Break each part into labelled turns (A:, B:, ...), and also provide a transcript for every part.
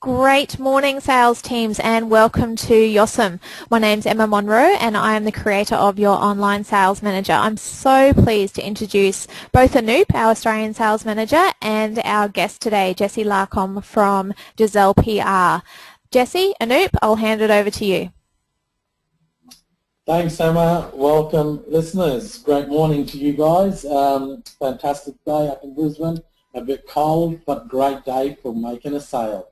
A: Great morning, sales teams, and welcome to YOSM. My name's Emma Monroe, and I am the creator of your online sales manager. I'm so pleased to introduce both Anoop, our Australian sales manager, and our guest today, Jessie Larcom from Jesselle PR. Jessie, Anoop, I'll hand it over to you.
B: Thanks, Emma. Welcome, listeners. Great morning to you guys. Fantastic day up in Brisbane. A bit cold, but great day for making a sale.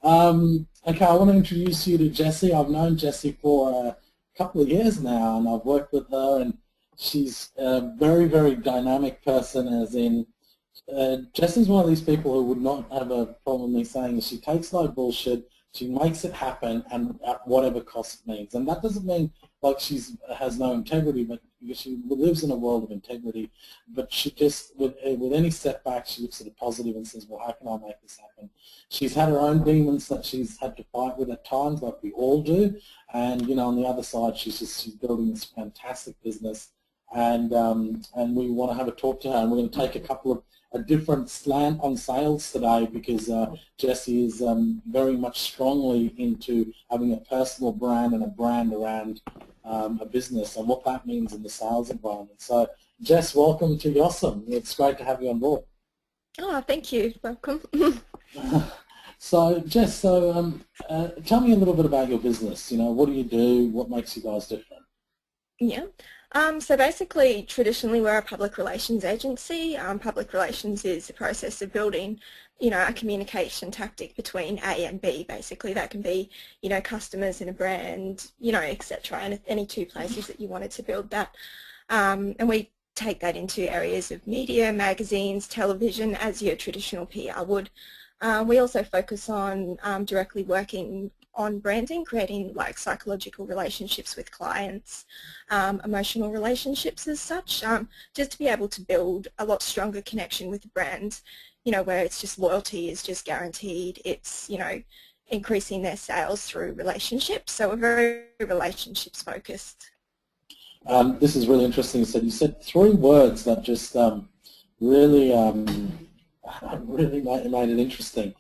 B: Okay, I want to introduce you to Jessie. I've known Jessie for a couple of years now, and I've worked with her, and she's a very, very dynamic person, as in Jessie's one of these people who would not have a problem with me saying she takes no bullshit, she makes it happen, and at whatever cost it means. And that doesn't mean like she has no integrity, but because she lives in a world of integrity. But she just, with any setback, she looks at the positive and says, well, how can I make this happen? She's had her own demons that she's had to fight with at times, like we all do. And, you know, on the other side, she's building this fantastic business. And we want to have a talk to her. And we're going to take a different slant on sales today, because Jessie is very much strongly into having a personal brand and a brand around a business and what that means in the sales environment. So, Jess, welcome to YOSM. It's great to have you on board.
C: Oh, thank you. Welcome.
B: So, Jess, tell me a little bit about your business. You know, what do you do? What makes you guys different?
C: Yeah. So basically, traditionally, we're a public relations agency. Public relations is the process of building, you know, a communication tactic between A and B. Basically, that can be, you know, customers and a brand, you know, etc. And any two places that you wanted to build that. And we take that into areas of media, magazines, television, as your traditional PR would. We also focus on directly working on branding, creating like psychological relationships with clients, emotional relationships as such, just to be able to build a lot stronger connection with the brand, you know, where it's just loyalty is just guaranteed. It's, you know, increasing their sales through relationships. So we're very relationships focused.
B: This is really interesting. So you said three words that just really made it interesting.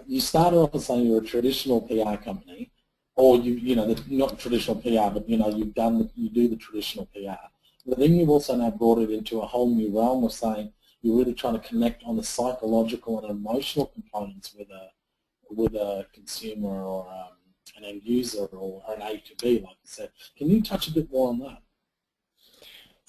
B: You started off as saying you're a traditional PR company, or you know, not traditional PR, but you know, you do the traditional PR. But then you've also now brought it into a whole new realm of saying you're really trying to connect on the psychological and emotional components with a consumer or an end user or an A to B, like you said. Can you touch a bit more on that?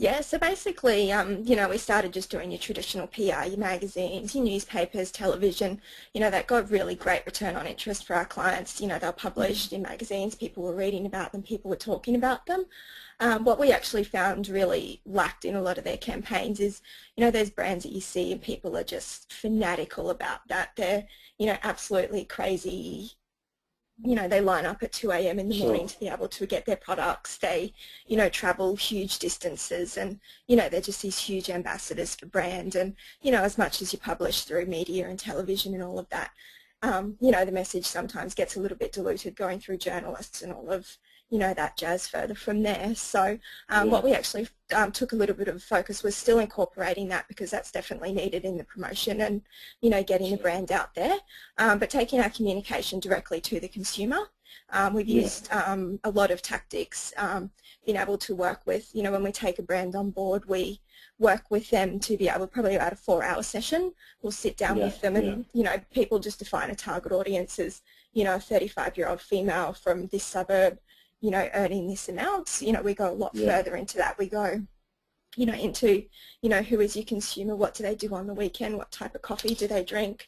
C: Yeah, so basically, you know, we started just doing your traditional PR, your magazines, your newspapers, television, you know, that got really great return on interest for our clients. You know, they're published in magazines, people were reading about them, people were talking about them. What we actually found really lacked in a lot of their campaigns is, you know, there's brands that you see and people are just fanatical about that. They're, you know, absolutely crazy. You know, they line up at 2 a.m. in the morning to be able to get their products. They, you know, travel huge distances, and, you know, they're just these huge ambassadors for brand. And, you know, as much as you publish through media and television and all of that, you know, the message sometimes gets a little bit diluted going through journalists and all of, you know, that jazz further from there. So what we actually took a little bit of focus was still incorporating that, because that's definitely needed in the promotion and, you know, getting the brand out there, but taking our communication directly to the consumer. We've used a lot of tactics, being able to work with, you know, when we take a brand on board, we work with them to be able, probably about a 4-hour session. We'll sit down with them and, you know, people just define a target audience as, you know, a 35-year-old female from this suburb, you know, earning this amount. You know, we go a lot further into that. We go, you know, into, you know, who is your consumer, what do they do on the weekend, what type of coffee do they drink.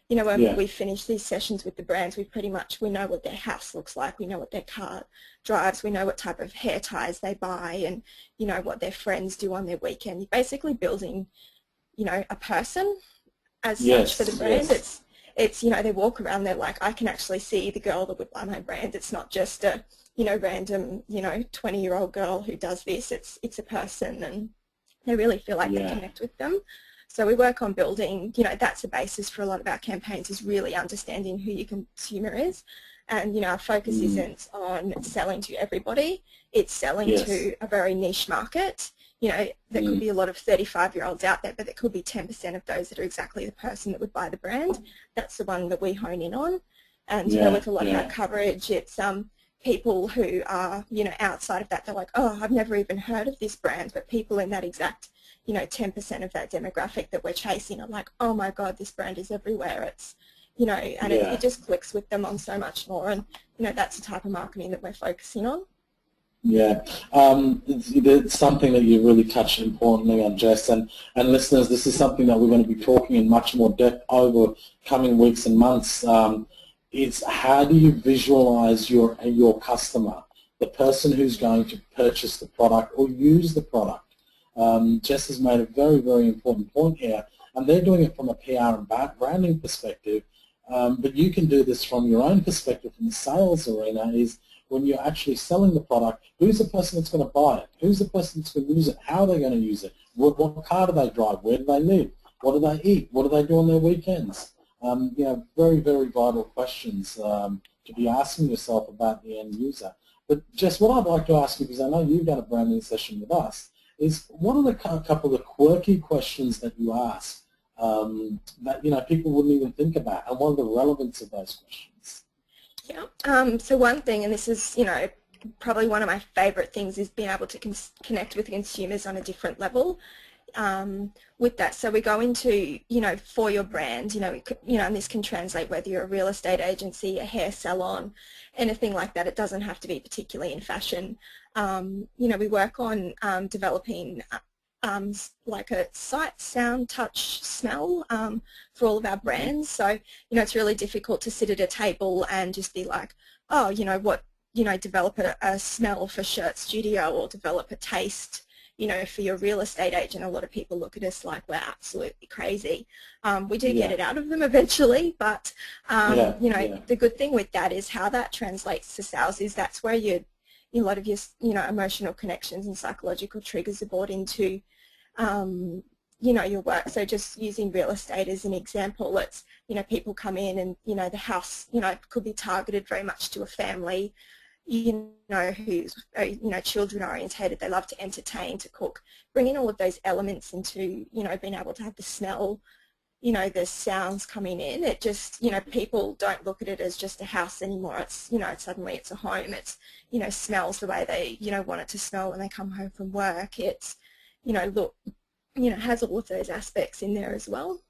C: You know, when we finish these sessions with the brands, we know what their house looks like, we know what their car drives, we know what type of hair ties they buy, and, you know, what their friends do on their weekend. You're basically building, you know, a person as such for the brand. It's, you know, they walk around, they're like, I can actually see the girl that would buy my brand. It's not just a, you know, random, you know, 20-year-old girl who does this. It's a person, and they really feel like they connect with them. So we work on building, you know, that's the basis for a lot of our campaigns, is really understanding who your consumer is. And, you know, our focus isn't on selling to everybody. It's selling to a very niche market. you know, there could be a lot of 35-year-olds out there, but there could be 10% of those that are exactly the person that would buy the brand. That's the one that we hone in on. And, you know, with a lot of our coverage, it's people who are, you know, outside of that. They're like, oh, I've never even heard of this brand, but people in that exact, you know, 10% of that demographic that we're chasing are like, oh my God, this brand is everywhere. It's, you know, and it just clicks with them on so much more. And, you know, that's the type of marketing that we're focusing on.
B: Yeah, it's something that you really touched importantly on, Jess, and listeners, this is something that we're going to be talking in much more depth over coming weeks and months. Is how do you visualize your customer, the person who's going to purchase the product or use the product? Jess has made a very, very important point here, and they're doing it from a PR and branding perspective, but you can do this from your own perspective, from the sales arena, is when you're actually selling the product, who's the person that's going to buy it? Who's the person that's going to use it? How are they going to use it? What car do they drive? Where do they live? What do they eat? What do they do on their weekends? You know, very, very vital questions to be asking yourself about the end user. But Jess, what I'd like to ask you, because I know you've done a branding session with us, is what are the couple of quirky questions that you ask that, you know, people wouldn't even think about, and what are the relevance of those questions?
C: Yeah. So one thing, and this is, you know, probably one of my favorite things, is being able to connect with consumers on a different level with that. So we go into, you know, for your brand, you know, and this can translate whether you're a real estate agency, a hair salon, anything like that. It doesn't have to be particularly in fashion. You know, we work on developing like a sight, sound, touch, smell for all of our brands. So, you know, it's really difficult to sit at a table and just be like, oh, you know, what, you know, develop a smell for Shirt Studio or develop a taste, you know, for your real estate agent. A lot of people look at us like we're absolutely crazy. We do get it out of them eventually, but, you know, the good thing with that is how that translates to sales is that's where a lot of your, you know, emotional connections and psychological triggers are brought into, you know, your work. So just using real estate as an example, it's, you know, people come in and, you know, the house, you know, could be targeted very much to a family, you know, who's, you know, children orientated. They love to entertain, to cook. Bringing all of those elements into, you know, being able to have the smell, you know, the sounds coming in, it just, you know, people don't look at it as just a house anymore. It's, you know, suddenly it's a home. It's, you know, smells the way they, you know, want it to smell when they come home from work. It's, you know, look, you know, has all of those aspects in there as well.